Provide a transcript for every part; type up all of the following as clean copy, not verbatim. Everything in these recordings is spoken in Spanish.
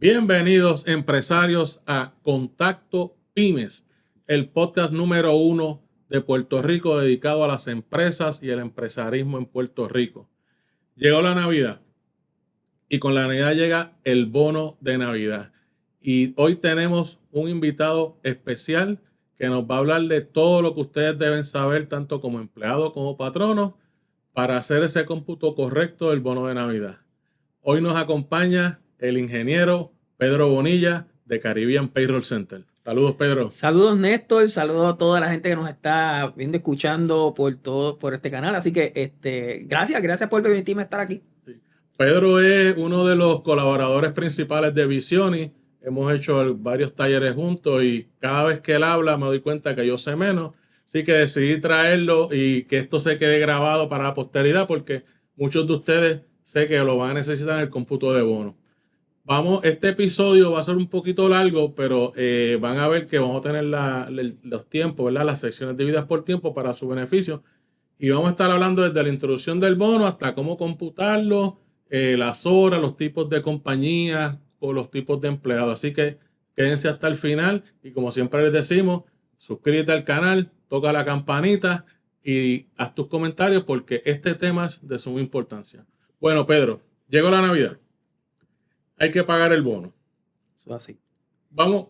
Bienvenidos empresarios a Contacto Pymes, el podcast número 1 de Puerto Rico dedicado a las empresas y el empresarismo en Puerto Rico. Llegó la Navidad y con la Navidad llega el bono de Navidad. Y hoy tenemos un invitado especial que nos va a hablar de todo lo que ustedes deben saber, tanto como empleados como patronos, para hacer ese cómputo correcto del bono de Navidad. Hoy nos acompaña el ingeniero Pedro Bonilla de Caribbean Payroll Center. Saludos, Pedro. Saludos, Néstor. Saludos a toda la gente que nos está viendo, escuchando por este canal. Así que gracias por permitirme estar aquí. Sí. Pedro es uno de los colaboradores principales de Visioni. Hemos hecho varios talleres juntos y cada vez que él habla me doy cuenta que yo sé menos. Así que decidí traerlo y que esto se quede grabado para la posteridad porque muchos de ustedes sé que lo van a necesitar en el cómputo de bono. Este episodio va a ser un poquito largo, pero van a ver que vamos a tener los tiempos, ¿verdad? Las secciones divididas por tiempo para su beneficio. Y vamos a estar hablando desde la introducción del bono hasta cómo computarlo, las horas, los tipos de compañías o los tipos de empleados. Así que quédense hasta el final y como siempre les decimos, suscríbete al canal, toca la campanita y haz tus comentarios porque este tema es de suma importancia. Bueno, Pedro, llegó la Navidad. Hay que pagar el bono. Eso es así. Vamos,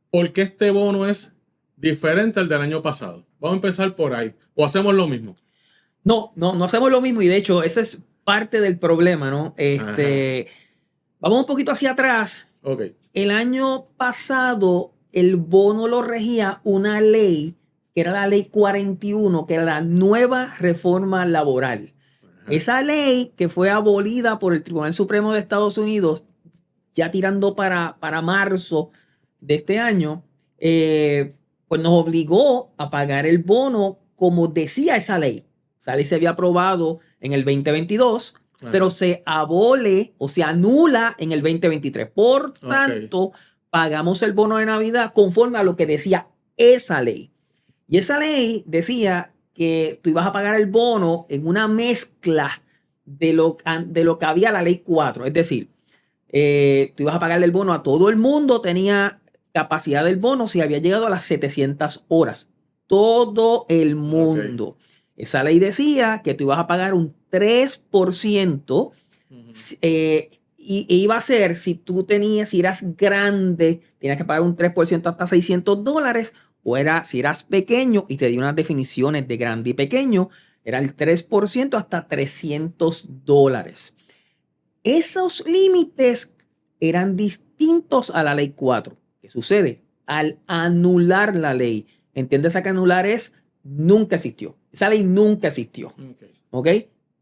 ¿por qué este bono es diferente al del año pasado? Vamos a empezar por ahí. ¿O hacemos lo mismo? No hacemos lo mismo y de hecho ese es parte del problema, ¿no? Vamos un poquito hacia atrás. Okay. El año pasado el bono lo regía una ley que era la ley 41, que era la nueva reforma laboral. Esa ley que fue abolida por el Tribunal Supremo de Estados Unidos ya tirando para marzo de este año, pues nos obligó a pagar el bono como decía esa ley. Esa ley se había aprobado en el 2022, pero se abole o se anula en el 2023. Por tanto, pagamos el bono de Navidad conforme a lo que decía esa ley. Y esa ley decía que tú ibas a pagar el bono en una mezcla de lo que había la ley 4. Es decir, tú ibas a pagarle el bono a todo el mundo, tenía capacidad del bono si había llegado a las 700 horas. Todo el mundo. Okay. Esa ley decía que tú ibas a pagar un 3%, y iba a ser, si eras grande, tenías que pagar un 3% hasta $600, si eras pequeño, y te di unas definiciones de grande y pequeño, era el 3% hasta $300. Esos límites eran distintos a la ley 4. ¿Qué sucede? Al anular la ley, entiendes que anular es nunca existió. Esa ley nunca existió. ¿Ok?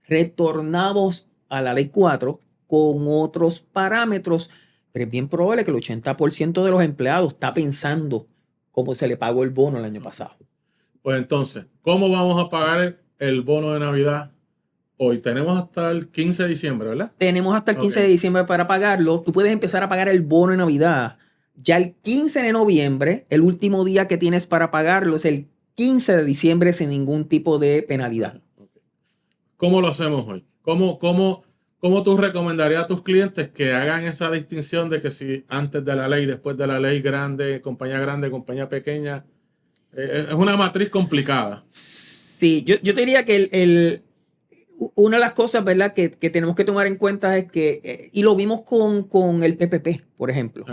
Retornamos a la ley 4 con otros parámetros, pero es bien probable que el 80% de los empleados está pensando cómo se le pagó el bono el año pasado. Pues entonces, ¿cómo vamos a pagar el bono de Navidad? Hoy tenemos hasta el 15 de diciembre, ¿verdad? Tenemos hasta el 15 de diciembre para pagarlo. Tú puedes empezar a pagar el bono de Navidad. Ya el 15 de noviembre, el último día que tienes para pagarlo es el 15 de diciembre sin ningún tipo de penalidad. ¿Cómo lo hacemos hoy? ¿Cómo tú recomendarías a tus clientes que hagan esa distinción de que si antes de la ley, después de la ley, grande, compañía pequeña? Es una matriz complicada. Sí, yo te diría que una de las cosas, ¿verdad?, que tenemos que tomar en cuenta es que, y lo vimos con el PPP, por ejemplo,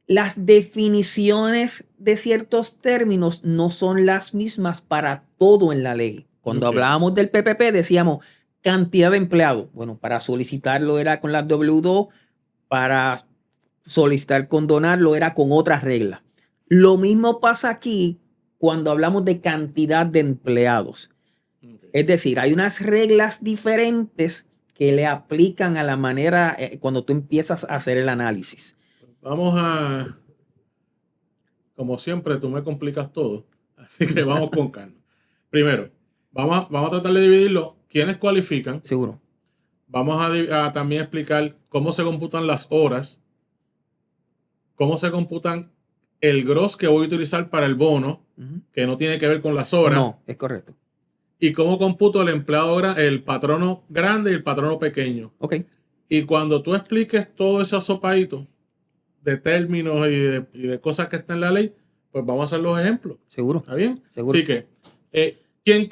las definiciones de ciertos términos no son las mismas para todo en la ley. Cuando hablábamos del PPP decíamos cantidad de empleados. Bueno, para solicitarlo era con la W2, para solicitar condonarlo era con otras reglas. Lo mismo pasa aquí cuando hablamos de cantidad de empleados. Es decir, hay unas reglas diferentes que le aplican a la manera cuando tú empiezas a hacer el análisis. Como siempre, tú me complicas todo, así que vamos con calma. Primero, vamos a tratar de dividirlo. ¿Quiénes cualifican? Seguro. Vamos a también explicar cómo se computan las horas, cómo se computan el gross que voy a utilizar para el bono, que no tiene que ver con las horas. No, es correcto. Y cómo computo el patrono grande y el patrono pequeño. Ok. Y cuando tú expliques todo ese sopaíto, de términos y de cosas que están en la ley, pues vamos a hacer los ejemplos. Seguro. ¿Está bien? Seguro. Así que,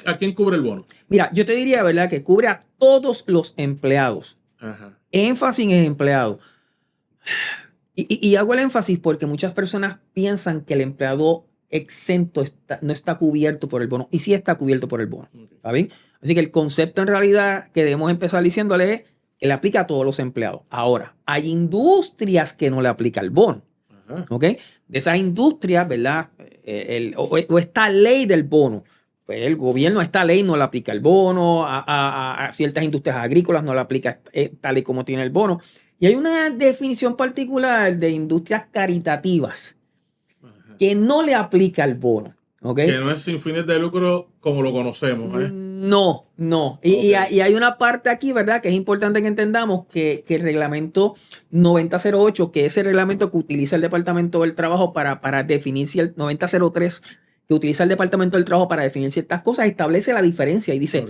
¿a quién cubre el bono? Mira, yo te diría, ¿verdad?, que cubre a todos los empleados. Ajá. Énfasis en empleado. Y hago el énfasis porque muchas personas piensan que el empleado exento no está cubierto por el bono. Y sí está cubierto por el bono. Okay. ¿Está bien? Así que el concepto en realidad que debemos empezar diciéndole es que le aplica a todos los empleados. Ahora, hay industrias que no le aplica el bono. Ajá. ¿Ok? De esas industrias, ¿verdad? O esta ley del bono. Pues el gobierno a esta ley no le aplica el bono, a ciertas industrias agrícolas no le aplica tal y como tiene el bono. Y hay una definición particular de industrias caritativas que no le aplica el bono. ¿Okay? Que no es sin fines de lucro como lo conocemos. No. Y hay una parte aquí, ¿verdad?, que es importante que entendamos que el reglamento 9008, que es el reglamento que utiliza el Departamento del Trabajo para definir, si el 9003, que utiliza el Departamento del Trabajo para definir ciertas cosas, establece la diferencia y dice,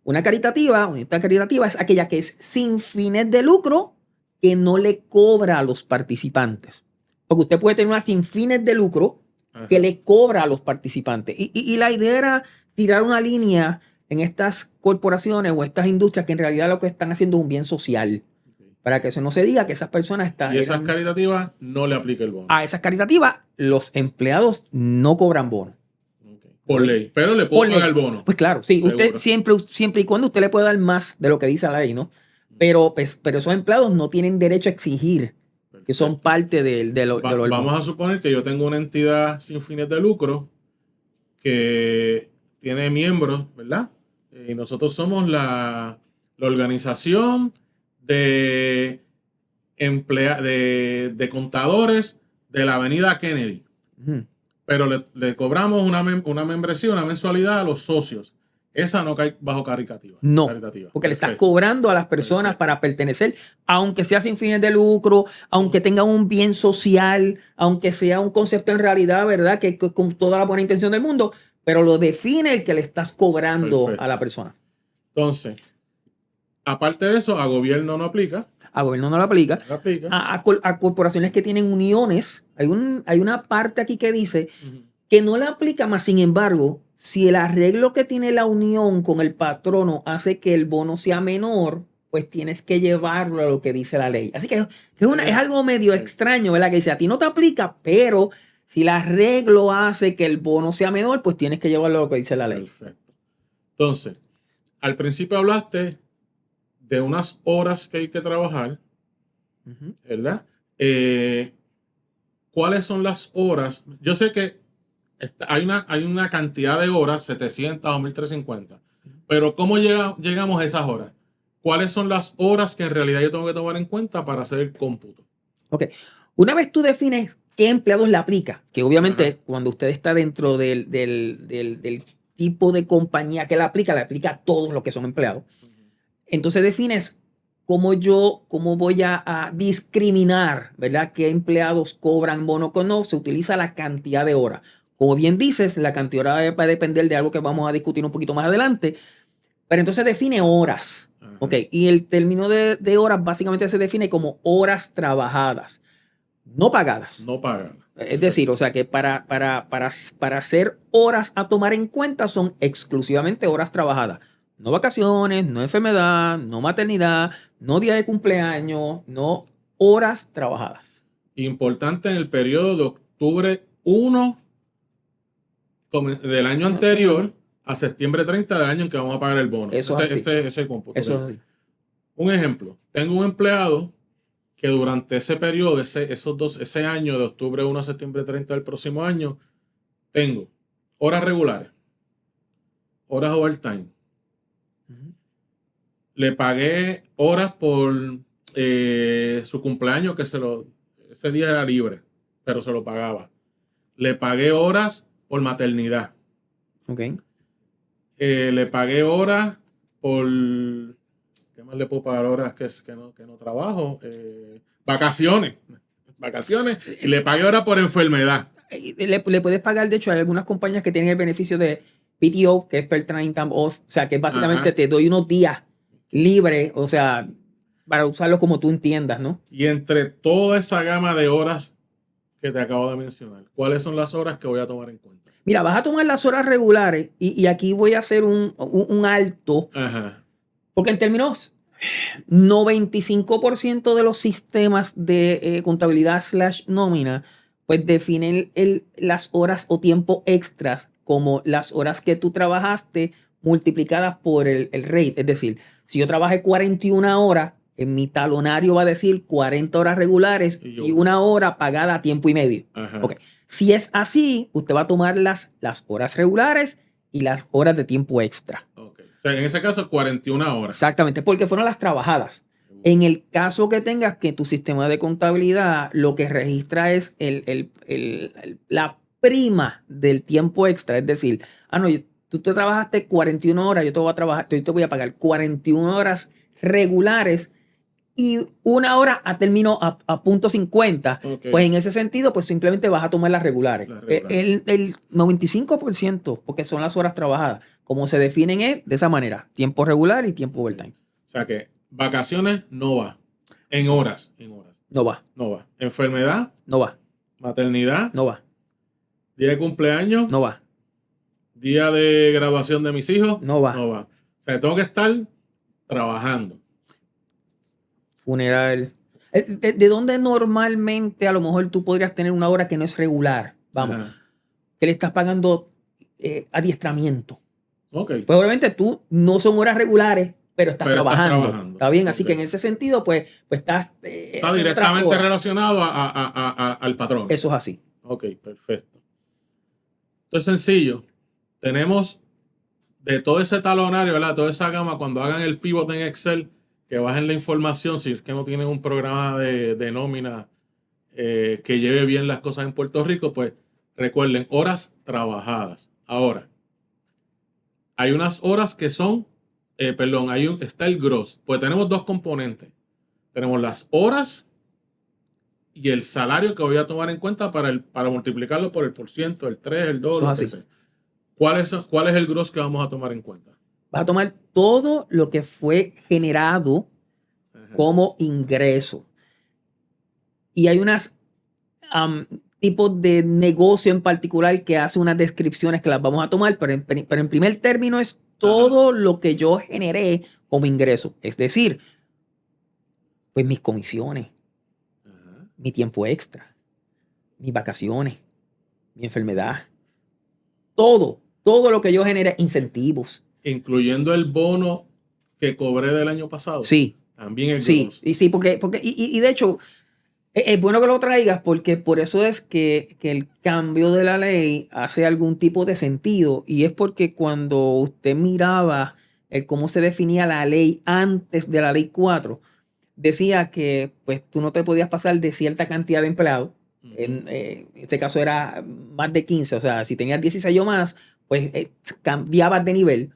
una caritativa es aquella que es sin fines de lucro, que no le cobra a los participantes. Porque usted puede tener una sin fines de lucro que le cobra a los participantes. Y la idea era tirar una línea en estas corporaciones o estas industrias que en realidad lo que están haciendo es un bien social. Para que eso no se diga que esas personas están... Y esas caritativas no le aplica el bono. A esas caritativas los empleados no cobran bono. Por ley. Pero le puedo pagar el bono. Pues claro, sí. Usted siempre y cuando usted le pueda dar más de lo que dice la ley, ¿no? Pero esos empleados no tienen derecho a exigir que son parte de lo vamos a suponer que yo tengo una entidad sin fines de lucro que tiene miembros, ¿verdad? Y nosotros somos la organización de contadores de la avenida Kennedy. Pero le cobramos una membresía, una mensualidad a los socios. Esa no cae bajo caritativa. No, caritativa. Porque le estás cobrando a las personas para pertenecer, aunque sea sin fines de lucro, aunque tenga un bien social, aunque sea un concepto en realidad, ¿verdad?, que con toda la buena intención del mundo, pero lo define el que le estás cobrando a la persona. Entonces, aparte de eso, a gobierno no aplica. A gobierno no lo aplica. No aplica. A corporaciones que tienen uniones, hay una parte aquí que dice que no le aplica más. Sin embargo, si el arreglo que tiene la unión con el patrono hace que el bono sea menor, pues tienes que llevarlo a lo que dice la ley. Así que es algo medio extraño, ¿verdad? Que dice, a ti no te aplica, pero si el arreglo hace que el bono sea menor, pues tienes que llevarlo a lo que dice la ley. Perfecto. Entonces, al principio hablaste de unas horas que hay que trabajar, ¿verdad? ¿Cuáles son las horas? Yo sé que hay una cantidad de horas, 700 o 1350, pero ¿cómo llegamos a esas horas? ¿Cuáles son las horas que en realidad yo tengo que tomar en cuenta para hacer el cómputo? Ok. Una vez tú defines qué empleados le aplica, que obviamente cuando usted está dentro del tipo de compañía que le aplica a todos los que son empleados. Entonces defines cómo voy a discriminar, ¿verdad?, qué empleados cobran bono o no. Se utiliza la cantidad de horas. Como bien dices, la cantidad de horas va a depender de algo que vamos a discutir un poquito más adelante. Pero entonces define horas. Ok. Y el término de horas básicamente se define como horas trabajadas, no pagadas. No pagadas. Es decir, o sea que para hacer horas a tomar en cuenta son exclusivamente horas trabajadas. No vacaciones, no enfermedad, no maternidad, no día de cumpleaños, no horas trabajadas. Importante en el periodo de octubre 1 del año anterior a septiembre 30 del año en que vamos a pagar el bono. Ese cómputo. Eso es. Un ejemplo. Tengo un empleado que durante ese periodo, ese año de octubre 1 a septiembre 30 del próximo año, tengo horas regulares, horas overtime. Le pagué horas por su cumpleaños, que ese día era libre, pero se lo pagaba. Le pagué horas por maternidad. Ok. Le pagué horas por... ¿Qué más le puedo pagar horas que no trabajo? Vacaciones. Y le pagué horas por enfermedad. Le puedes pagar, de hecho, hay algunas compañías que tienen el beneficio de PTO, que es per training time off. O sea, que básicamente te doy unos días libre, o sea, para usarlo como tú entiendas, ¿no? Y entre toda esa gama de horas que te acabo de mencionar, ¿cuáles son las horas que voy a tomar en cuenta? Mira, vas a tomar las horas regulares y aquí voy a hacer un alto, Ajá. porque en términos 95% de los sistemas de contabilidad / nómina, pues definen las horas o tiempo extras como las horas que tú trabajaste multiplicadas por el rate. Es decir, si yo trabajé 41 horas, en mi talonario va a decir 40 horas regulares y una hora pagada a tiempo y medio. Ajá. Okay. Si es así, usted va a tomar las horas regulares y las horas de tiempo extra. Okay. O sea, en ese caso, 41 horas. Exactamente, porque fueron las trabajadas. En el caso que tengas que tu sistema de contabilidad lo que registra es la prima del tiempo extra, es decir, tú te trabajaste 41 horas, yo te voy a pagar 41 horas regulares y una hora a término a punto 50, Okay. pues en ese sentido, pues simplemente vas a tomar las regulares. El 95%, porque son las horas trabajadas, como se definen es de esa manera, tiempo regular y tiempo overtime. O sea que vacaciones no va. En horas. No va. No va. Enfermedad. No va. Maternidad. No va. Día de cumpleaños. No va. Día de graduación de mis hijos. No va. No va. O sea, tengo que estar trabajando. Funeral. ¿De dónde normalmente a lo mejor tú podrías tener una hora que no es regular? Vamos. Ajá. Que le estás pagando adiestramiento. Ok. Pues obviamente tú no son horas regulares, pero estás trabajando. Está bien, así Ok. que en ese sentido, pues estás... Está directamente relacionado al patrón. Eso es así. Ok, perfecto. Esto es sencillo. Tenemos de todo ese talonario, ¿verdad? Toda esa gama, cuando hagan el pivot en Excel, que bajen la información, si es que no tienen un programa de nómina que lleve bien las cosas en Puerto Rico, pues recuerden, horas trabajadas. Ahora, hay unas horas que son, está el gross. Pues tenemos dos componentes. Tenemos las horas y el salario que voy a tomar en cuenta para multiplicarlo por el %, el 3, el 2, lo que sea. ¿Cuál es el gross que vamos a tomar en cuenta? Vas a tomar todo lo que fue generado como ingreso. Y hay unas tipos de negocio en particular que hace unas descripciones que las vamos a tomar, pero en primer término es todo lo que yo generé como ingreso. Es decir, pues mis comisiones, mi tiempo extra, mis vacaciones, mi enfermedad, todo lo que yo generé, incentivos. Incluyendo el bono que cobré del año pasado. Sí. También el gross. Sí, porque de hecho, es bueno que lo traigas porque por eso es que el cambio de la ley hace algún tipo de sentido y es porque cuando usted miraba cómo se definía la ley antes de la ley 4, decía que pues tú no te podías pasar de cierta cantidad de empleados. En este caso era más de 15, o sea, si tenías 16 o más, pues cambiabas de nivel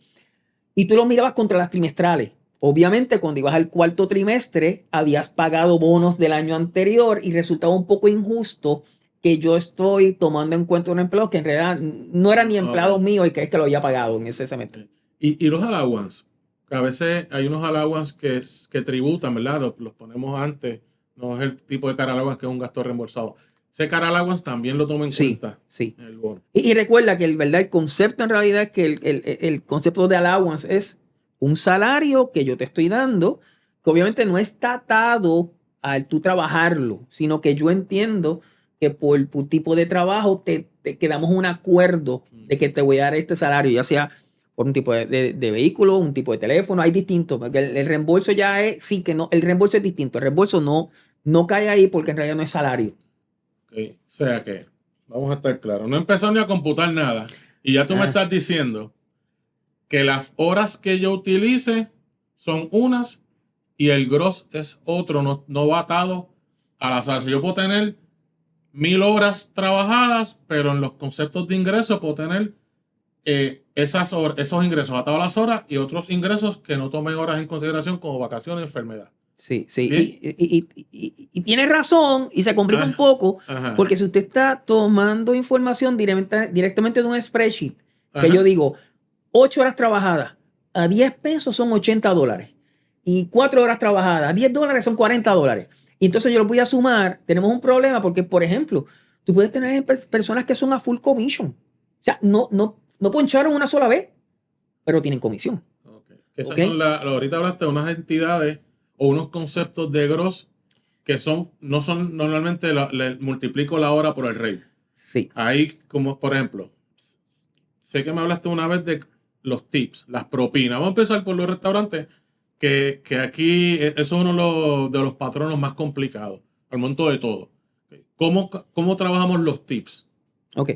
y tú lo mirabas contra las trimestrales. Obviamente, cuando ibas al cuarto trimestre, habías pagado bonos del año anterior y resultaba un poco injusto que yo estoy tomando en cuenta un empleado que en realidad no era ni empleado mío y que es que lo había pagado en ese semestre. Y los allowance, que a veces hay unos allowance que tributan, ¿verdad? Los ponemos antes, no es el tipo de car allowance que es un gasto reembolsado. Ese car allowance también lo tomo en cuenta. Sí. En el bono. Y recuerda que el concepto en realidad es que el concepto de allowance es un salario que yo te estoy dando, que obviamente no está atado al tú trabajarlo, sino que yo entiendo que por tu tipo de trabajo te quedamos un acuerdo de que te voy a dar este salario, ya sea por un tipo de vehículo, un tipo de teléfono, hay distintos, porque el reembolso ya es, sí que no, el reembolso es distinto, el reembolso no cae ahí porque en realidad no es salario. Okay. O sea que, vamos a estar claros, no empezó ni a computar nada y ya tú me estás diciendo que las horas que yo utilice son unas y el gross es otro, no va atado al azar. Si yo puedo tener 1000 horas trabajadas, pero en los conceptos de ingresos puedo tener esos ingresos atados a las horas y otros ingresos que no tomen horas en consideración como vacaciones y enfermedad. Sí. Y tiene razón y se complica un poco porque si usted está tomando información directamente de un spreadsheet, que yo digo 8 horas trabajadas a 10 pesos son $80. y 4 horas trabajadas, $10 son $40. Y entonces yo los voy a sumar. Tenemos un problema porque, por ejemplo, tú puedes tener personas que son a full commission. O sea, no poncharon una sola vez, pero tienen comisión. Okay. Esas ¿Ok? son ahorita hablaste de unas entidades o unos conceptos de gross que no son normalmente, le multiplico la hora por el rate. Sí. Ahí, como por ejemplo, sé que me hablaste una vez de los tips, las propinas. Vamos a empezar por los restaurantes, que aquí eso es uno de los patronos más complicados, al momento de todo. ¿Cómo trabajamos los tips? Ok.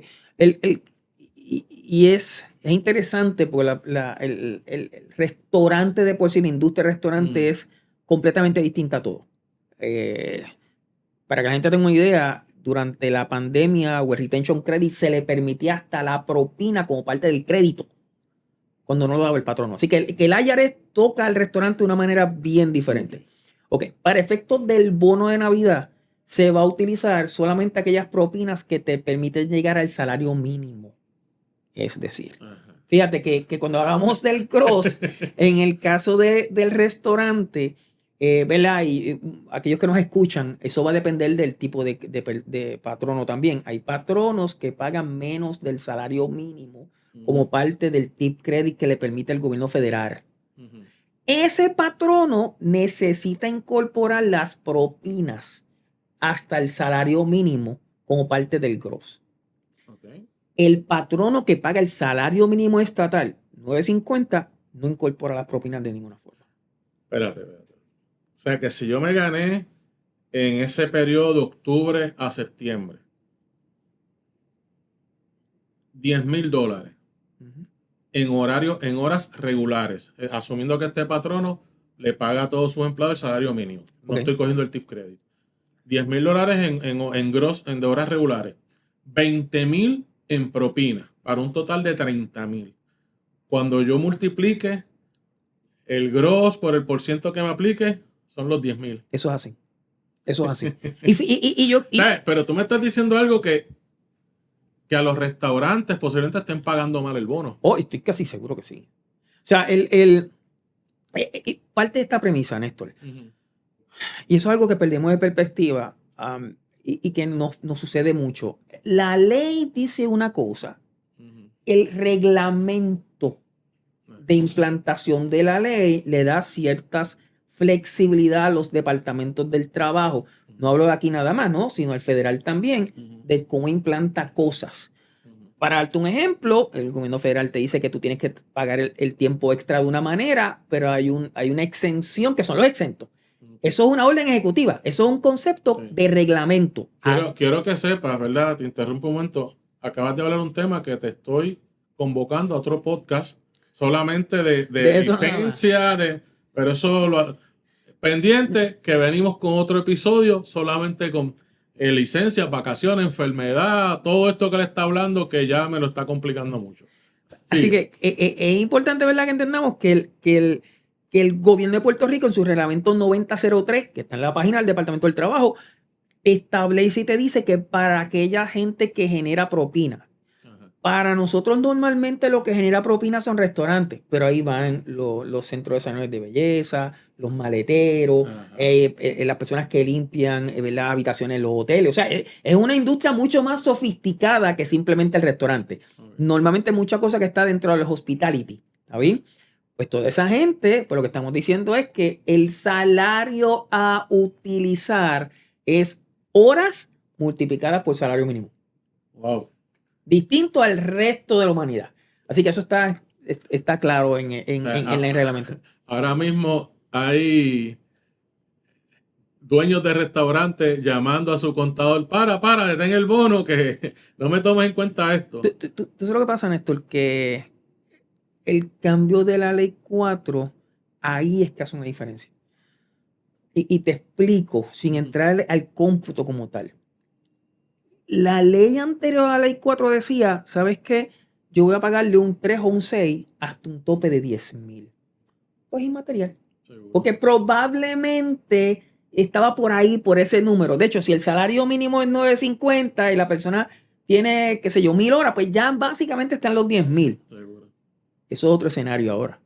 Y es interesante porque el restaurante de por sí, la industria del restaurante es completamente distinta a todo. Para que la gente tenga una idea, durante la pandemia o el retention credit se le permitía hasta la propina como parte del crédito cuando no lo daba el patrono. Así que el IRS toca al restaurante de una manera bien diferente. Ok, para efectos del bono de Navidad se va a utilizar solamente aquellas propinas que te permiten llegar al salario mínimo. Es decir, fíjate que cuando hablamos del cross, en el caso del restaurante, ¿verdad? Y aquellos que nos escuchan, eso va a depender del tipo de patrono también. Hay patronos que pagan menos del salario mínimo como parte del tip credit que le permite el gobierno federal. Ese patrono necesita incorporar las propinas hasta el salario mínimo como parte del gross. Okay. El patrono que paga el salario mínimo estatal, $9.50, no incorpora las propinas de ninguna forma. Espérate. O sea que si yo me gané en ese periodo de octubre a septiembre $10,000 en horas regulares, asumiendo que este patrono le paga a todos sus empleados el salario mínimo. No Ok. estoy cogiendo el tip credit. $10,000 en gross, de horas regulares. $20,000 en propina, para un total de $30,000. Cuando yo multiplique el gross por el porciento que me aplique, son los $10,000. Eso es así. Eso es así. Pero tú me estás diciendo algo que a los restaurantes posiblemente estén pagando mal el bono. Oh, estoy casi seguro que sí. O sea, parte de esta premisa, Néstor, y eso es algo que perdemos de perspectiva y que nos sucede mucho. La ley dice una cosa, el reglamento de implantación de la ley le da ciertas flexibilidad a los departamentos del trabajo. No hablo de aquí nada más, ¿no? Sino el federal también, de cómo implanta cosas. Para darte un ejemplo, el gobierno federal te dice que tú tienes que pagar el tiempo extra de una manera, pero hay una exención que son los exentos. Eso es una orden ejecutiva, eso es un concepto de reglamento. Quiero que sepas, ¿verdad? Te interrumpo un momento. Acabas de hablar un tema que te estoy convocando a otro podcast solamente de licencia, pero eso pendiente, que venimos con otro episodio solamente con licencias, vacaciones, enfermedad, todo esto que le está hablando que ya me lo está complicando mucho. Así que es importante, ¿verdad?, que entendamos que el gobierno de Puerto Rico en su reglamento 9003, que está en la página del Departamento del Trabajo, establece y te dice que para aquella gente que genera propina, para nosotros normalmente lo que genera propina son restaurantes, pero ahí van los centros de salones de belleza, los maleteros, las personas que limpian las habitaciones en los hoteles. O sea, es una industria mucho más sofisticada que simplemente el restaurante. Normalmente mucha cosa que está dentro de los hospitality, ¿está bien? Pues toda esa gente, pues lo que estamos diciendo es que el salario a utilizar es horas multiplicadas por salario mínimo. Wow. Distinto al resto de la humanidad. Así que eso está claro en el reglamento. Ahora mismo hay dueños de restaurantes llamando a su contador, detén el bono, que no me tomes en cuenta esto. ¿Tú sabes lo que pasa, Néstor? Que el cambio de la ley 4, ahí es que hace una diferencia. Y te explico, sin entrar al cómputo como tal. La ley anterior a la ley 4 decía, ¿sabes qué? Yo voy a pagarle un 3 o un 6 hasta un tope de $10,000. Pues inmaterial. Seguro. Porque probablemente estaba por ahí, por ese número. De hecho, si el salario mínimo es $9.50 y la persona tiene, qué sé yo, 1,000 horas, pues ya básicamente están los $10,000. Seguro. Eso es otro escenario ahora.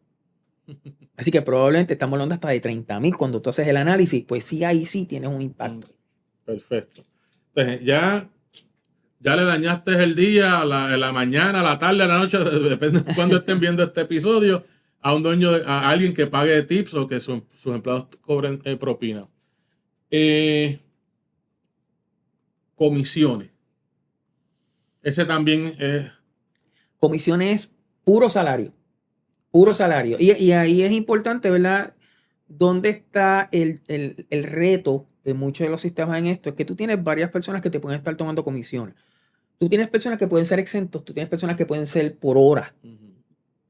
Así que probablemente estamos hablando hasta de 30,000 cuando tú haces el análisis, pues sí, ahí sí tienes un impacto. Perfecto. Entonces, ya le dañaste el día, la mañana, la tarde, la noche, depende de cuándo estén viendo este episodio, a un dueño, a alguien que pague tips o que sus empleados cobren propina. Comisiones. Ese también es... Comisiones, puro salario. Puro salario. Y ahí es importante, ¿verdad? ¿Dónde está el reto de muchos de los sistemas en esto? Es que tú tienes varias personas que te pueden estar tomando comisiones. Tú tienes personas que pueden ser exentos, tú tienes personas que pueden ser por hora.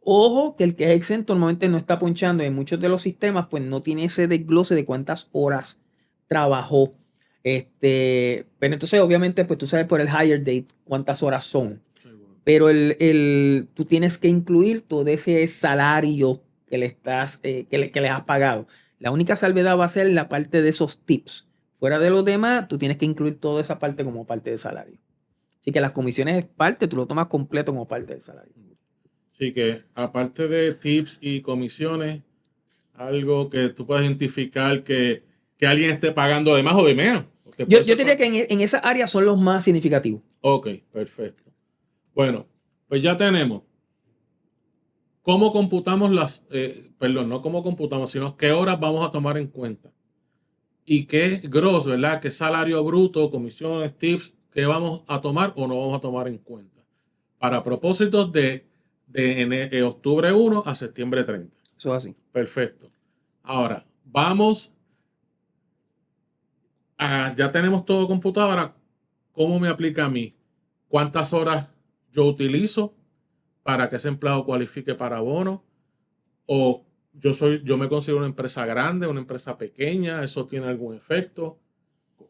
Ojo que el que es exento normalmente no está ponchando. En muchos de los sistemas, pues no tiene ese desglose de cuántas horas trabajó. Pero entonces, obviamente, pues tú sabes por el hire date cuántas horas son. Pero tú tienes que incluir todo ese salario que le has pagado. La única salvedad va a ser la parte de esos tips. Fuera de los demás, tú tienes que incluir toda esa parte como parte del salario. Así que las comisiones es parte, tú lo tomas completo como parte del salario. Así que, aparte de tips y comisiones, algo que tú puedas identificar que alguien esté pagando de más o de menos. Yo diría que en esa área son los más significativos. Ok, perfecto. Bueno, pues ya tenemos cómo computamos no cómo computamos, sino qué horas vamos a tomar en cuenta. Y qué grosso, ¿verdad? Qué salario bruto, comisiones, tips, qué vamos a tomar o no vamos a tomar en cuenta. Para propósitos de octubre 1 a septiembre 30. Eso es así. Perfecto. Ahora, vamos ya tenemos todo computado. Ahora, ¿cómo me aplica a mí? ¿Cuántas horas yo utilizo para que ese empleado cualifique para bono? ¿O yo me considero una empresa grande, una empresa pequeña? ¿Eso tiene algún efecto?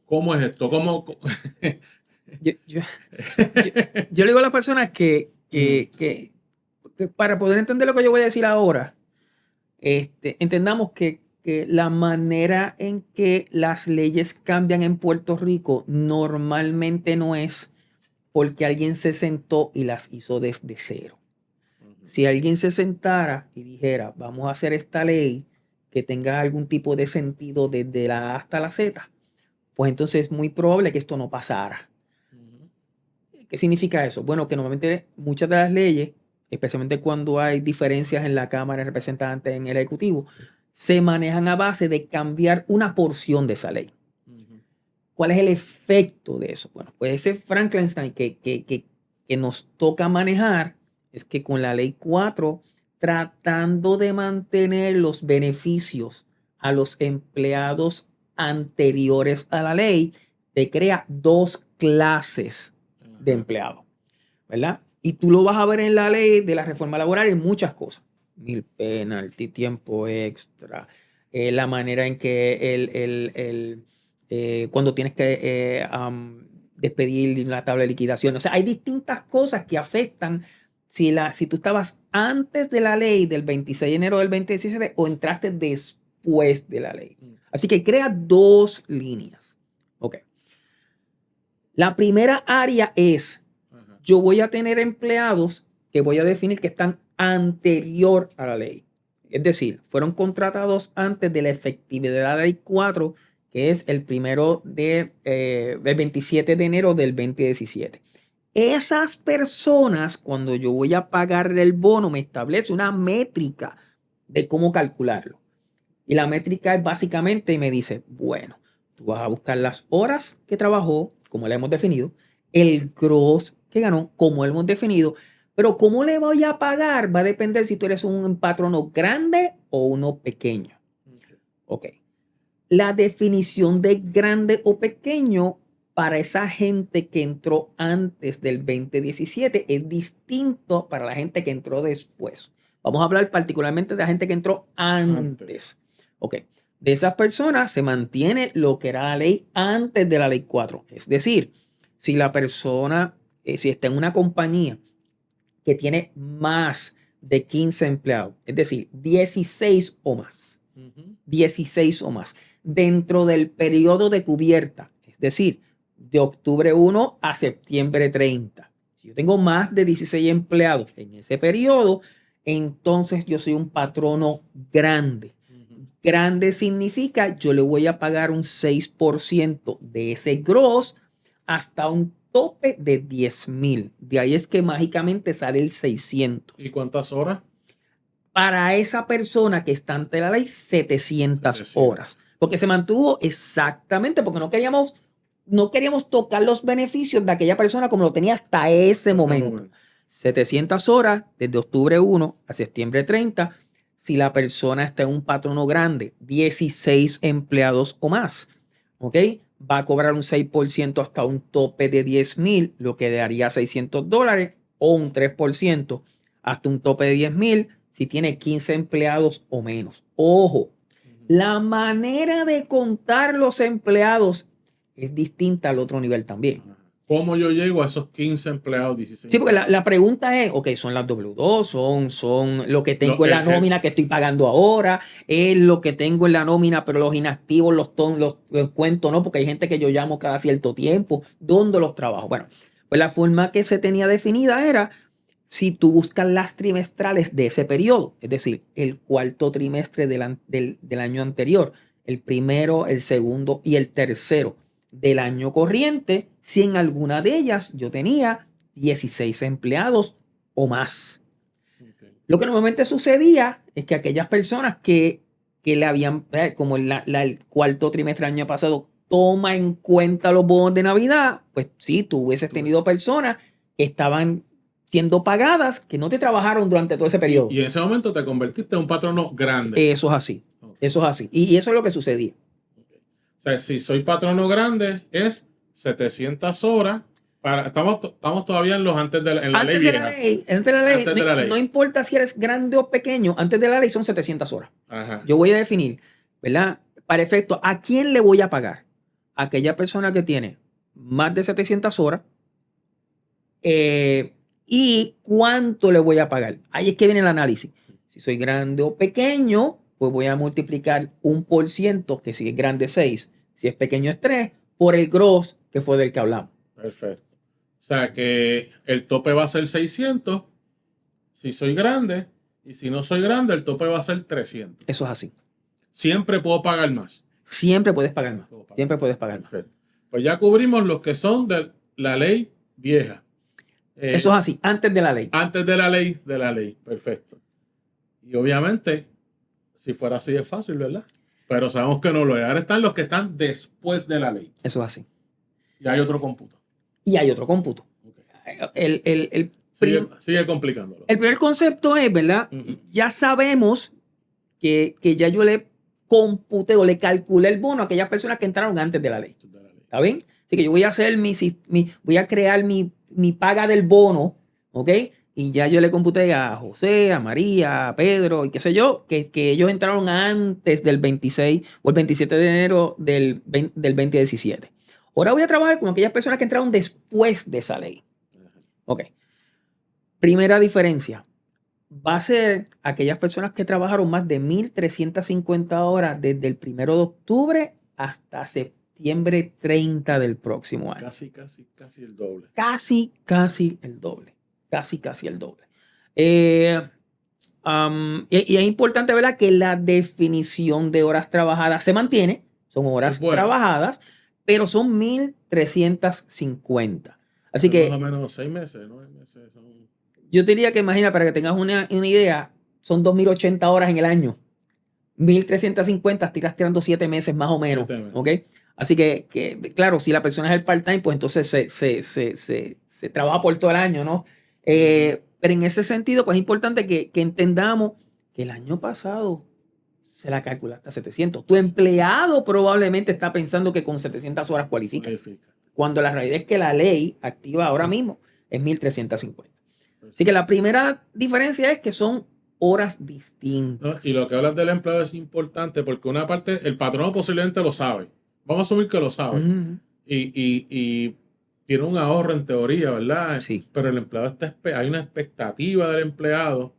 ¿Cómo es esto? Yo le digo a las personas que para poder entender lo que yo voy a decir ahora, entendamos que la manera en que las leyes cambian en Puerto Rico normalmente no es porque alguien se sentó y las hizo desde cero. Si alguien se sentara y dijera, vamos a hacer esta ley que tenga algún tipo de sentido desde la A hasta la Z, pues entonces es muy probable que esto no pasara. ¿Qué significa eso? Bueno, que normalmente muchas de las leyes, especialmente cuando hay diferencias en la Cámara de Representantes, en el Ejecutivo, se manejan a base de cambiar una porción de esa ley. ¿Cuál es el efecto de eso? Bueno, pues ese Frankenstein que nos toca manejar es que con la ley 4, tratando de mantener los beneficios a los empleados anteriores a la ley, te crea dos clases de empleados, ¿verdad? Y tú lo vas a ver en la ley de la reforma laboral en muchas cosas. Mil penalty, tiempo extra, la manera en que cuando tienes que despedir la tabla de liquidación. O sea, hay distintas cosas que afectan si tú estabas antes de la ley del 26 de enero del 2017 o entraste después de la ley. Así que crea dos líneas. Ok. La primera área es, yo voy a tener empleados que voy a definir que están anterior a la ley. Es decir, fueron contratados antes de la efectividad de la ley 4, que es el 27 de enero del 2017. Esas personas, cuando yo voy a pagar el bono, me establece una métrica de cómo calcularlo. Y la métrica es básicamente, me dice, bueno, tú vas a buscar las horas que trabajó, como le hemos definido, el gross que ganó, como hemos definido, pero cómo le voy a pagar va a depender si tú eres un patrono grande o uno pequeño. Ok. La definición de grande o pequeño para esa gente que entró antes del 2017 es distinto para la gente que entró después. Vamos a hablar particularmente de la gente que entró antes. Ok. De esas personas se mantiene lo que era la ley antes de la ley 4. Es decir, si la persona, si está en una compañía que tiene más de 15 empleados, es decir, 16 o más, 16 o más, dentro del periodo de cubierta, es decir, de octubre 1 a septiembre 30. Si yo tengo más de 16 empleados en ese periodo, entonces yo soy un patrono grande. Grande significa yo le voy a pagar un 6% de ese gross hasta un tope de 10,000. De ahí es que mágicamente sale el 600. ¿Y cuántas horas? Para esa persona que está ante la ley, 700 700. horas. Porque se mantuvo exactamente, porque no queríamos tocar los beneficios de aquella persona como lo tenía hasta ese momento. 700 horas desde octubre 1 a septiembre 30. Si la persona está en un patrono grande, 16 empleados o más, ¿ok? Va a cobrar un 6% hasta un tope de 10,000, lo que daría $600, o un 3% hasta un tope de 10,000 si tiene 15 empleados o menos. Ojo, la manera de contar los empleados es distinta al otro nivel también. ¿Cómo yo llego a esos 15 empleados, 16? Sí, porque la pregunta es, ok, son las W2, son lo que tengo en la nómina que estoy pagando ahora, es lo que tengo en la nómina, pero los inactivos los cuento, ¿no? Porque hay gente que yo llamo cada cierto tiempo. ¿Dónde los trabajo? Bueno, pues la forma que se tenía definida era si tú buscas las trimestrales de ese periodo, es decir, el cuarto trimestre del año anterior, el primero, el segundo y el tercero del año corriente, si en alguna de ellas yo tenía 16 empleados o más. Okay. Lo que normalmente sucedía es que aquellas personas que le habían, como el cuarto trimestre del año pasado, toma en cuenta los bonos de Navidad, pues sí, tú hubieses tenido personas que estaban siendo pagadas que no te trabajaron durante todo ese periodo. Y en ese momento te convertiste en un patrono grande. Eso es así. Okay. Eso es así. Y eso es lo que sucedía. O sea, si soy patrono grande, es 700 horas. Estamos todavía en la ley vieja. Antes de la ley. No importa si eres grande o pequeño, antes de la ley son 700 horas. Ajá. Yo voy a definir, ¿verdad? Para efecto, ¿a quién le voy a pagar? A aquella persona que tiene más de 700 horas. ¿Y cuánto le voy a pagar? Ahí es que viene el análisis. Si soy grande o pequeño, pues voy a multiplicar 1%, que si es grande 6, si es pequeño es 3, por el gross que fue del que hablamos. Perfecto. O sea que el tope va a ser 600 si soy grande, y si no soy grande, el tope va a ser 300. Eso es así. Siempre puedo pagar más. Siempre puedes pagar más. Siempre puedes pagar más. Perfecto. Pues ya cubrimos los que son de la ley vieja. Eso es así, antes de la ley. Antes de la ley. Perfecto. Y obviamente, si fuera así es fácil, ¿verdad? Pero sabemos que no lo es. Ahora están los que están después de la ley. Eso es así. Y hay otro cómputo. Okay. Sigue complicándolo. El primer concepto es, ¿verdad? Ya sabemos que ya yo le computé o le calculé el bono a aquellas personas que entraron antes de la ley. ¿Está bien? Así que yo voy a hacer voy a crear mi paga del bono, ¿ok? Y ya yo le computé a José, a María, a Pedro y qué sé yo, que ellos entraron antes del 26 o el 27 de enero del 2017. Ahora voy a trabajar con aquellas personas que entraron después de esa ley. Ok. Primera diferencia. Va a ser aquellas personas que trabajaron más de 1,350 horas desde el 1 de octubre hasta septiembre 30 del próximo año. Casi el doble. Casi el doble. Casi el doble. Y es importante, ¿verdad?, que la definición de horas trabajadas se mantiene. Son horas trabajadas, pero son 1,350. Así que más o menos 6 meses, 9 meses. Yo diría que, imagina, para que tengas una idea, son 2,080 horas en el año. 1,350, estás tirando 7 meses más o menos. 7 meses. ¿Ok? Así que, claro, si la persona es el part-time, pues entonces se trabaja por todo el año, ¿no? Pero en ese sentido, pues es importante que entendamos que el año pasado se la calculaste a 700. Tu empleado probablemente está pensando que con 700 horas cualifica. Cuando la realidad es que la ley activa ahora mismo es 1,350. Así que la primera diferencia es que son horas distintas. No, y lo que hablas del empleado es importante porque una parte, el patrono posiblemente lo sabe. Vamos a asumir que lo sabe. Y tiene un ahorro en teoría, ¿verdad? Sí. Pero el empleado hay una expectativa del empleado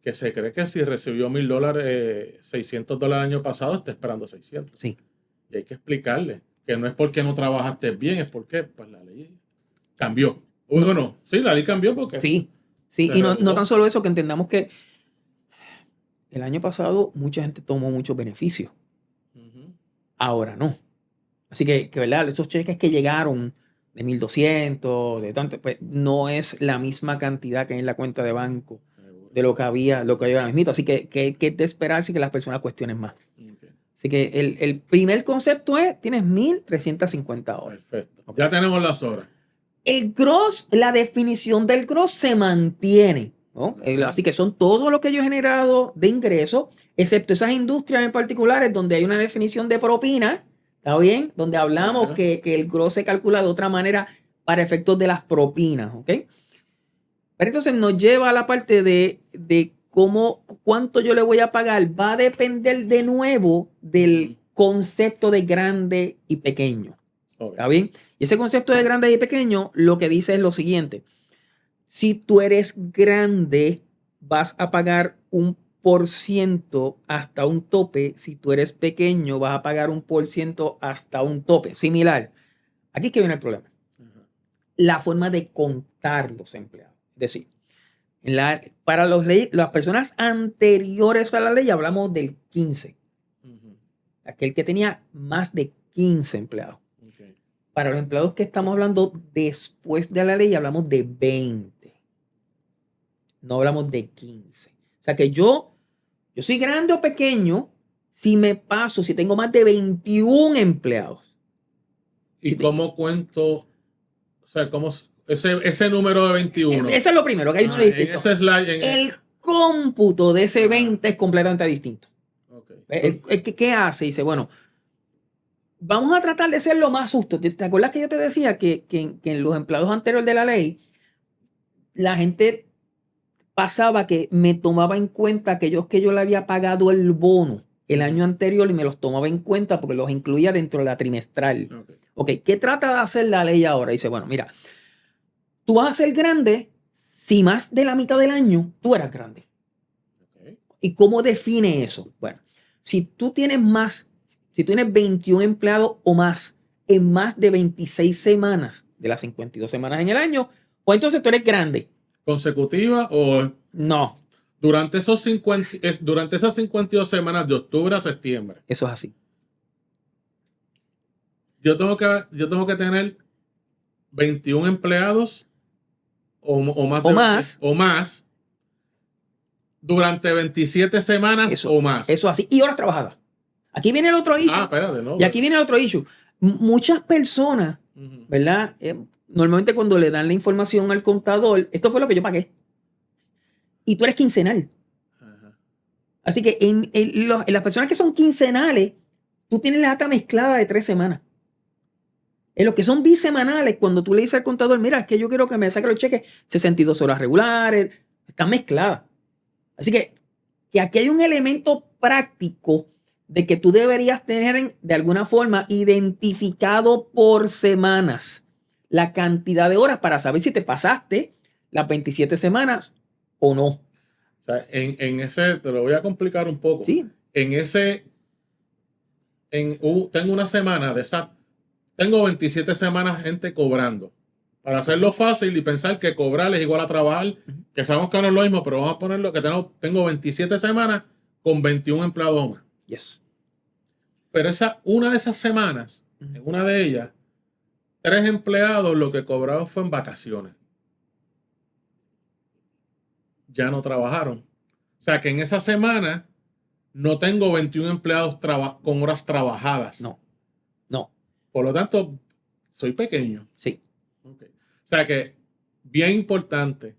que se cree que si recibió $1,000, $600 el año pasado, está esperando 600. Sí. Y hay que explicarle que no es porque no trabajaste bien, es porque pues, la ley cambió. Bueno, sí, la ley cambió porque... Sí. Sí, Se y no redujo. tan solo eso, que entendamos que el año pasado mucha gente tomó muchos beneficios. Ujú. Ahora no. Así que, ¿verdad? Esos cheques que llegaron de 1.200, de tanto, pues no es la misma cantidad que hay en la cuenta de banco Seguro. de lo que había ahora mismo. Así que es de esperarse que las personas cuestionen más. Ok. Así que el primer concepto es, tienes 1.350 horas. Perfecto. Ok. Ya tenemos las horas. El gross, la definición del gross se mantiene, ¿no? Ajá. Así que son todo lo que yo he generado de ingreso, excepto esas industrias en particulares donde hay una definición de propina, ¿está bien? Donde hablamos Ajá. que el gross se calcula de otra manera para efectos de las propinas, ¿ok? Pero entonces nos lleva a la parte de cuánto yo le voy a pagar. Va a depender de nuevo del concepto de grande y pequeño. Ok. ¿Está bien? Y ese concepto de grande y pequeño lo que dice es lo siguiente. Si tú eres grande, vas a pagar 1% hasta un tope. Si tú eres pequeño, vas a pagar 1% hasta un tope. Similar. Aquí es que viene el problema. Ajá. La forma de contar los empleados. Es decir, para las personas anteriores a la ley hablamos del 15. Ujú. Aquel que tenía más de 15 empleados. Ok. Para los empleados que estamos hablando después de la ley, hablamos de 20. No hablamos de 15. O sea que yo soy grande o pequeño si me paso, si tengo más de 21 empleados. ¿Y Si te- cómo cuento? O sea, ¿cómo ese número de 21? Eso es lo primero, que hay uno En distinto. ese slide. El cómputo de ese 20 es completamente distinto. Ok. ¿Qué hace? Dice, bueno, vamos a tratar de ser lo más justo. ¿Te acuerdas que yo te decía que en los empleados anteriores de la ley, la gente pasaba que me tomaba en cuenta aquellos que yo le había pagado el bono el año anterior y me los tomaba en cuenta porque los incluía dentro de la trimestral? Ok. Ok, ¿qué trata de hacer la ley ahora? Dice, bueno, mira, tú vas a ser grande si más de la mitad del año tú eras grande. Ok. ¿Y cómo define eso? Bueno, si tú tienes 21 empleados o más en más de 26 semanas de las 52 semanas en el año, pues entonces tú eres grande. ¿Consecutiva o No, durante durante esas 52 semanas de octubre a septiembre? eso es así. Yo tengo que tener 21 empleados o más, O más. durante 27 semanas Eso, o más. eso así. Y horas trabajadas. Aquí viene el otro issue. Espérate, no. Y aquí viene el otro issue. Muchas personas, Ujú. ¿verdad? Normalmente cuando le dan la información al contador, esto fue lo que yo pagué. Y tú eres quincenal. Ajá. Así que en las personas que son quincenales, tú tienes la data mezclada de 3 semanas. En los que son bisemanales, cuando tú le dices al contador, mira, es que yo quiero que me saque los cheques 62 horas regulares, están mezcladas. Así que aquí hay un elemento práctico de que tú deberías tener de alguna forma identificado por semanas la cantidad de horas para saber si te pasaste las 27 semanas o no. O sea, en ese, te lo voy a complicar un poco. ¿Sí? En ese, tengo una semana de esas, tengo 27 semanas gente cobrando. Para hacerlo fácil y pensar que cobrar es igual a trabajar, que sabemos que no es lo mismo, pero vamos a ponerlo que tengo 27 semanas con 21 empleados o más. Yes. Pero una de esas semanas, en una de ellas, 3 empleados lo que cobraron fue en vacaciones. Ya no trabajaron. O sea que en esa semana no tengo 21 empleados con horas trabajadas. No. Por lo tanto, soy pequeño. Sí. Okay. O sea que, bien importante,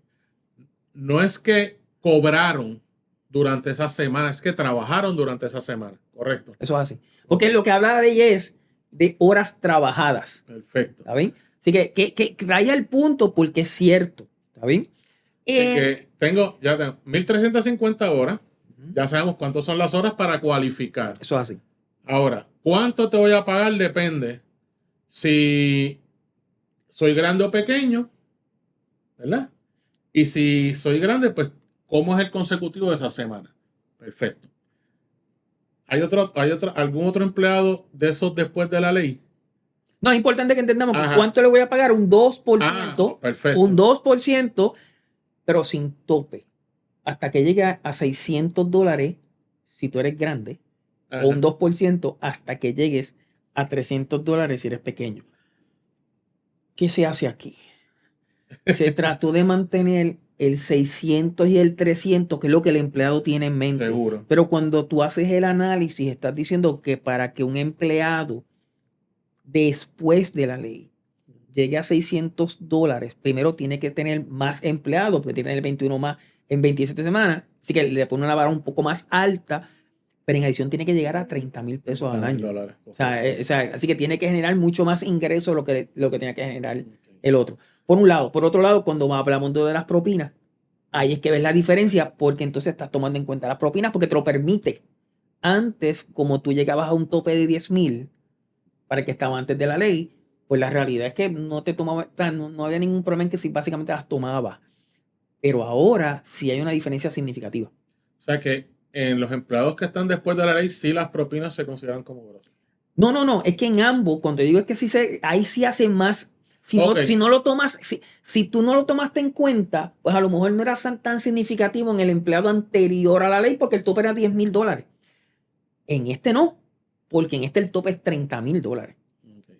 no es que cobraron durante esa semana, es que trabajaron durante esa semana. Correcto. Eso es así. Porque lo que habla de ella es de horas trabajadas. Perfecto. ¿Está bien? Así que trae el punto porque es cierto. ¿Está bien? Que tengo 1.350 horas. Ya sabemos cuántas son las horas para cualificar. Eso es así. Ahora, ¿cuánto te voy a pagar? Depende si soy grande o pequeño, ¿verdad? Y si soy grande, pues, ¿cómo es el consecutivo de esa semana? Perfecto. ¿Algún otro empleado de esos después de la ley? No, es importante que entendamos Ajá. que cuánto le voy a pagar, un 2%. Perfecto. Un 2%. pero sin tope, hasta que llegue a $600 si tú eres grande, o un 2% hasta que llegues a $300 si eres pequeño. ¿Qué se hace aquí? Se trató de mantener el 600 y el 300, que es lo que el empleado tiene en mente. Seguro. Pero cuando tú haces el análisis, estás diciendo que para que un empleado después de la ley llegue a $600, primero tiene que tener más empleados, porque tiene que tener 21 más en 27 semanas. Así que le pone una vara un poco más alta, pero en adición tiene que llegar a $30,000 al año. O sea, así que tiene que generar mucho más ingreso de lo que tenía que generar el otro. Por un lado. Por otro lado, cuando hablamos de las propinas, ahí es que ves la diferencia, porque entonces estás tomando en cuenta las propinas porque te lo permite. Antes, como tú llegabas a un tope de 10,000 para el que estaba antes de la ley, pues la realidad es que no te tomaba, no había ningún problema en que si básicamente las tomabas. Pero ahora sí hay una diferencia significativa. O sea que en los empleados que están después de la ley, sí las propinas se consideran como grosas. No, es que en ambos, cuando digo es que sí ahí sí hace más. Si no lo tomas, si tú no lo tomaste en cuenta, pues a lo mejor no era tan significativo en el empleado anterior a la ley porque el tope era $10,000. En este no, porque en este el tope es $30,000.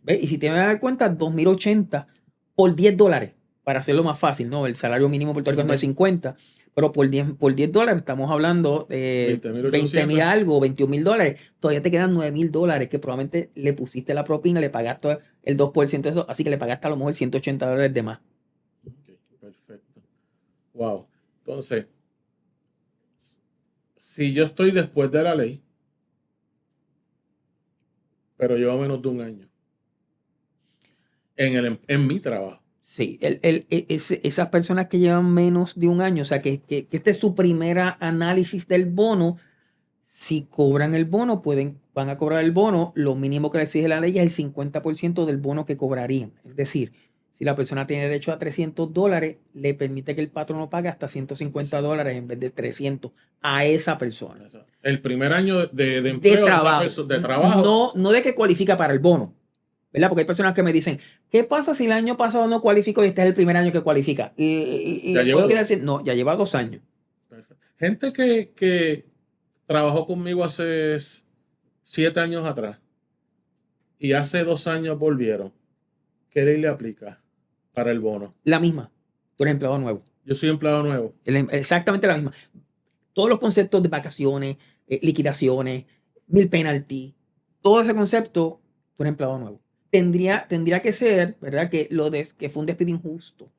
¿Ves? Y si te vas a dar cuenta, 2,080 por $10, para hacerlo más fácil, ¿no? El salario mínimo puertorriqueño es de 50, pero por $10 estamos hablando de 20,000 algo, $21,000. Todavía te quedan $9,000 que probablemente le pusiste la propina, le pagaste el 2% de eso, así que le pagaste a lo mejor $180 de más. Okay, perfecto. Wow. Entonces, si yo estoy después de la ley, pero llevo menos de un año en mi trabajo. Sí, esas personas que llevan menos de un año, o sea, que este es su primera análisis del bono, si cobran el bono, van a cobrar el bono, lo mínimo que le exige la ley es el 50% del bono que cobrarían. Es decir, si la persona tiene derecho a $300, le permite que el patrono pague hasta $150 en vez de 300 a esa persona. El primer año de empleo de trabajo. No de que cualifica para el bono. ¿Verdad? Porque hay personas que me dicen, ¿qué pasa si el año pasado no cualificó y este es el primer año que cualifica? ¿Ya lleva decir? No, ya lleva 2 años. Perfecto. Gente que trabajó conmigo hace 7 años atrás y hace 2 años volvieron, ¿qué ley le aplica para el bono? La misma. Tú eres empleado nuevo. Yo soy empleado nuevo. Exactamente la misma. Todos los conceptos de vacaciones, liquidaciones, meal penalty, todo ese concepto, tú eres empleado nuevo. Tendría que ser, ¿verdad? Que fue un despido injusto.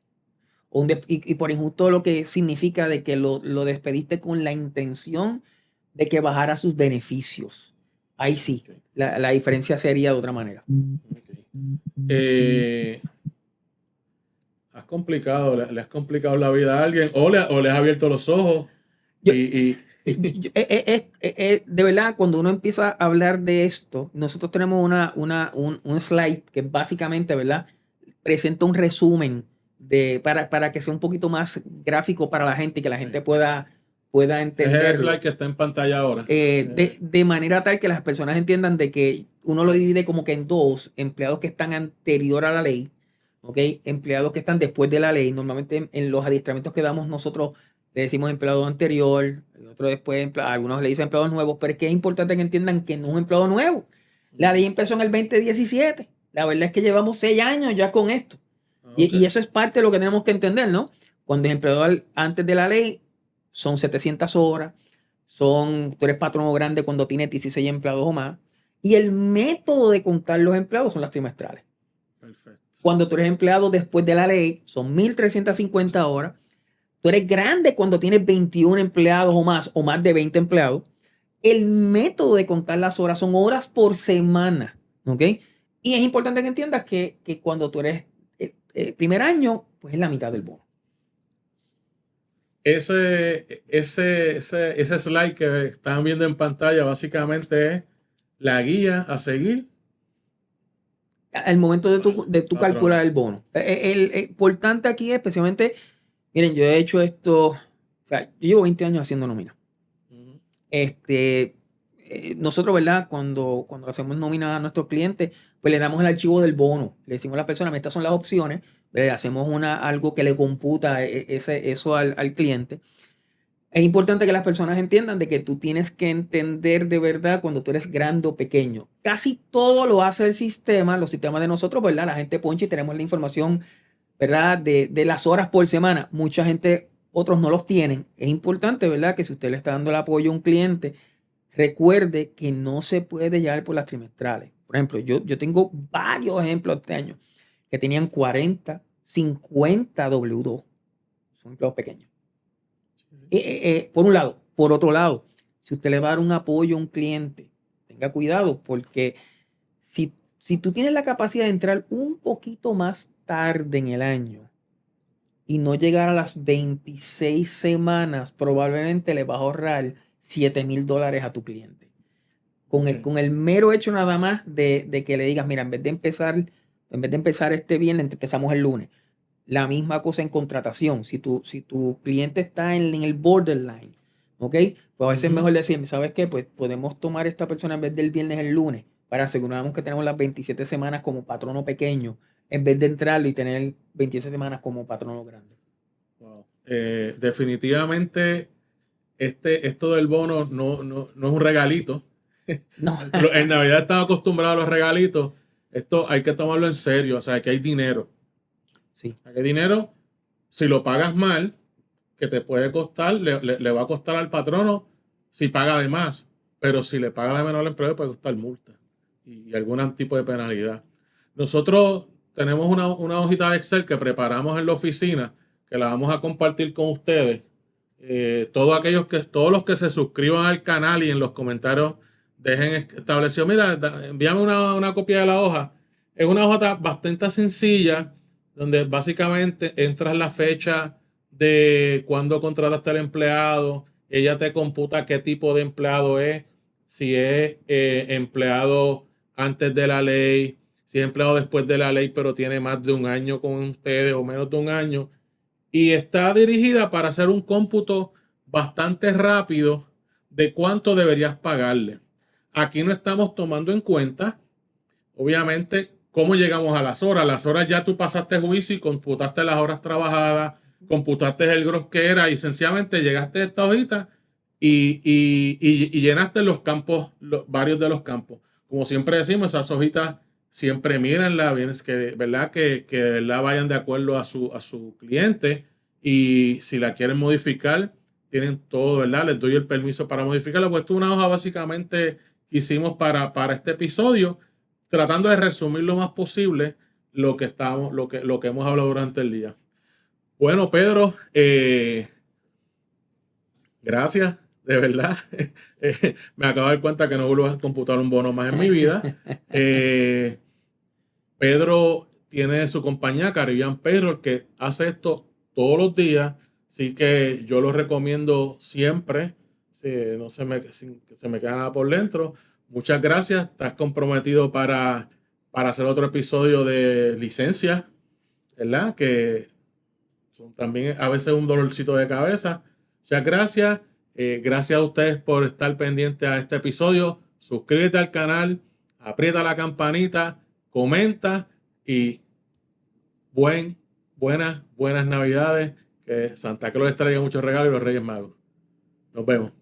Y por injusto lo que significa de que lo despediste con la intención de que bajara sus beneficios. Ahí sí, Okay. La diferencia sería de otra manera. Okay. Le has complicado la vida a alguien o le has abierto los ojos. De verdad, cuando uno empieza a hablar de esto, nosotros tenemos un slide que básicamente, ¿verdad? Presenta un resumen para que sea un poquito más gráfico para la gente y que la gente pueda entender. Es el slide que está en pantalla ahora. De manera tal que las personas entiendan de que uno lo divide como que en dos: empleados que están anterior a la ley, ¿ok? Empleados que están después de la ley. Normalmente en los adiestramientos que damos nosotros le decimos empleado anterior, otro después, algunos le dicen empleados nuevos, pero es que es importante que entiendan que no es un empleado nuevo. La ley empezó en el 2017. La verdad es que llevamos 6 años ya con esto. Okay. Y eso es parte de lo que tenemos que entender, ¿no? Cuando es empleado antes de la ley, son 700 horas. Tú eres patrono grande cuando tienes 16 empleados o más. Y el método de contar los empleados son las trimestrales. Perfecto. Cuando tú eres empleado después de la ley, son 1,350 horas. Tú eres grande cuando tienes 21 empleados o más de 20 empleados. El método de contar las horas son horas por semana, ¿ok? Y es importante que entiendas que cuando tú eres primer año, pues es la mitad del bono. Ese slide que están viendo en pantalla básicamente es la guía a seguir al momento de tu calcular el bono. El importante aquí es especialmente, miren, yo he hecho esto, o sea, yo llevo 20 años haciendo nómina. Nosotros, ¿verdad? Cuando hacemos nómina a nuestros clientes, pues le damos el archivo del bono. Le decimos a la persona, estas son las opciones, hacemos algo que le computa eso al cliente. Es importante que las personas entiendan de que tú tienes que entender de verdad cuando tú eres grande o pequeño. Casi todo lo hace el sistema, los sistemas de nosotros, ¿verdad? La gente poncha y tenemos la información, ¿verdad? De las horas por semana. Mucha gente, otros no los tienen. Es importante, ¿verdad? Que si usted le está dando el apoyo a un cliente, recuerde que no se puede llevar por las trimestrales. Por ejemplo, yo tengo varios ejemplos este año que tenían 40, 50 W2. Son empleados pequeños. Por un lado. Por otro lado, si usted le va a dar un apoyo a un cliente, tenga cuidado porque si tú tienes la capacidad de entrar un poquito más tarde en el año y no llegar a las 26 semanas, probablemente le vas a ahorrar $7,000 a tu cliente. Con el mero hecho nada más de que le digas, mira, en vez de empezar este viernes, empezamos el lunes. La misma cosa en contratación. Si tu cliente está en el borderline, ¿ok? Pues a veces es mejor decir, ¿sabes qué? Pues podemos tomar a esta persona en vez del viernes el lunes para asegurarnos que tenemos las 27 semanas como patrono pequeño en vez de entrarlo y tener 27 semanas como patrono grande. Wow. Definitivamente esto del bono no es un regalito. No. En Navidad estamos acostumbrados a los regalitos. Esto hay que tomarlo en serio. O sea, que hay dinero. Sí. Hay dinero, si lo pagas mal, que te puede costar, le va a costar al patrono si paga de más. Pero si le paga de menor al empleado, puede costar multa y algún tipo de penalidad. Nosotros tenemos una hojita de Excel que preparamos en la oficina, que la vamos a compartir con ustedes. Todos los que se suscriban al canal y en los comentarios dejen establecido, mira, envíame una copia de la hoja. Es una hoja bastante sencilla, donde básicamente entras la fecha de cuando contrataste al empleado, ella te computa qué tipo de empleado es, si es empleado antes de la ley, si es empleado después de la ley, pero tiene más de un año con ustedes o menos de un año. Y está dirigida para hacer un cómputo bastante rápido de cuánto deberías pagarle. Aquí no estamos tomando en cuenta, obviamente, cómo llegamos a las horas. Las horas ya tú pasaste juicio y computaste las horas trabajadas, computaste el gross que era y sencillamente llegaste a esta hojita y llenaste los campos, varios de los campos. Como siempre decimos, esas hojitas siempre mírenla, bien, ¿verdad? Que de verdad vayan de acuerdo a su cliente y si la quieren modificar, tienen todo, ¿verdad? Les doy el permiso para modificarla. Pues esto es una hoja básicamente que hicimos para este episodio, tratando de resumir lo más posible lo que hemos hablado durante el día. Bueno, Pedro, gracias, de verdad. Me acabo de dar cuenta que no vuelvo a computar un bono más en mi vida. Pedro tiene su compañía Caribbean Payroll que hace esto todos los días, así que yo lo recomiendo siempre, no se me queda nada por dentro. Muchas gracias, estás comprometido para hacer otro episodio de licencia, ¿verdad? Que son también a veces un dolorcito de cabeza. Muchas gracias. Gracias a ustedes por estar pendientes a este episodio. Suscríbete al canal, aprieta la campanita, comenta y buenas Navidades. Que Santa Claus les traiga muchos regalos y los Reyes Magos. Nos vemos.